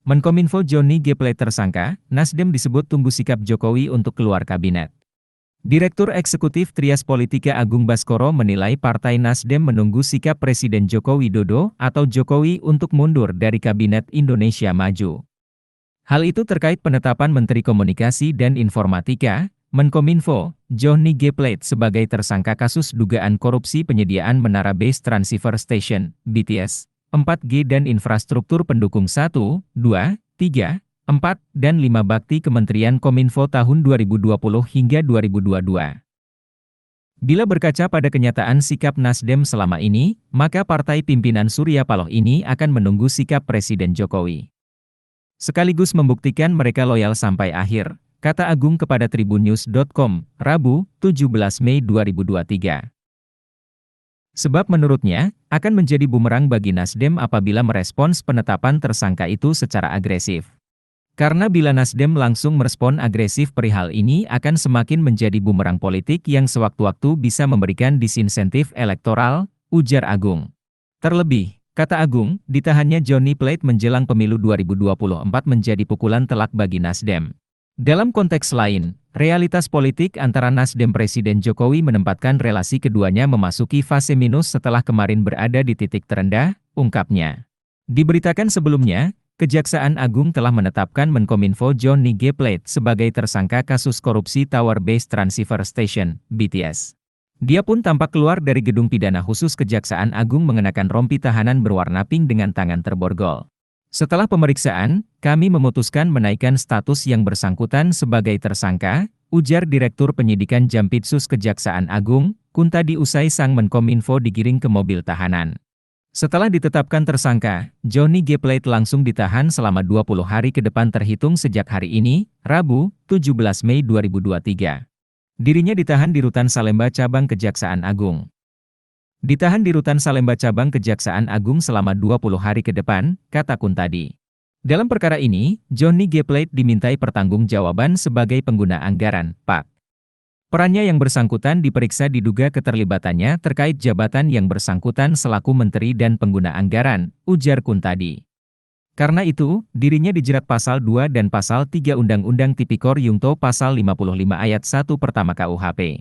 Menkominfo Johnny G. Plate tersangka, Nasdem disebut tunggu sikap Jokowi untuk keluar kabinet. Direktur Eksekutif Trias Politika Agung Baskoro menilai Partai Nasdem menunggu sikap Presiden Joko Widodo atau Jokowi untuk mundur dari Kabinet Indonesia Maju. Hal itu terkait penetapan Menteri Komunikasi dan Informatika, Menkominfo, Johnny G. Plate sebagai tersangka kasus dugaan korupsi penyediaan Menara Base Transceiver Station, BTS, 4G dan infrastruktur pendukung 1, 2, 3, 4, dan 5 bakti Kementerian Kominfo tahun 2020 hingga 2022. Bila berkaca pada kenyataan sikap Nasdem selama ini, maka partai pimpinan Surya Paloh ini akan menunggu sikap Presiden Jokowi. Sekaligus membuktikan mereka loyal sampai akhir, kata Agung kepada tribunnews.com, Rabu, 17 Mei 2023. Sebab menurutnya, akan menjadi bumerang bagi Nasdem apabila merespons penetapan tersangka itu secara agresif. Karena bila Nasdem langsung merespon agresif perihal ini akan semakin menjadi bumerang politik yang sewaktu-waktu bisa memberikan disinsentif elektoral, ujar Agung. Terlebih, kata Agung, ditahannya Johnny Plate menjelang pemilu 2024 menjadi pukulan telak bagi Nasdem. Dalam konteks lain, realitas politik antara Nasdem Presiden Jokowi menempatkan relasi keduanya memasuki fase minus setelah kemarin berada di titik terendah, ungkapnya. Diberitakan sebelumnya, Kejaksaan Agung telah menetapkan Menkominfo Johnny G. Plate sebagai tersangka kasus korupsi Tower Base Transceiver Station, BTS. Dia pun tampak keluar dari gedung pidana khusus Kejaksaan Agung mengenakan rompi tahanan berwarna pink dengan tangan terborgol. Setelah pemeriksaan, kami memutuskan menaikkan status yang bersangkutan sebagai tersangka, ujar Direktur Penyidikan Jampitsus Kejaksaan Agung, Kuntadi usai sang Menkominfo digiring ke mobil tahanan. Setelah ditetapkan tersangka, Johnny G. Plate langsung ditahan selama 20 hari ke depan terhitung sejak hari ini, Rabu, 17 Mei 2023. Dirinya ditahan di Rutan Salemba Cabang Kejaksaan Agung. Ditahan di Rutan Salemba Cabang Kejaksaan Agung selama 20 hari ke depan, kata Kuntadi. Dalam perkara ini, Johnny G. Plate dimintai pertanggungjawaban sebagai pengguna anggaran, Pak. Perannya yang bersangkutan diperiksa diduga keterlibatannya terkait jabatan yang bersangkutan selaku menteri dan pengguna anggaran, ujar Kuntadi. Karena itu, dirinya dijerat Pasal 2 dan Pasal 3 Undang-Undang Tipikor Yungto Pasal 55 Ayat 1 Pertama KUHP.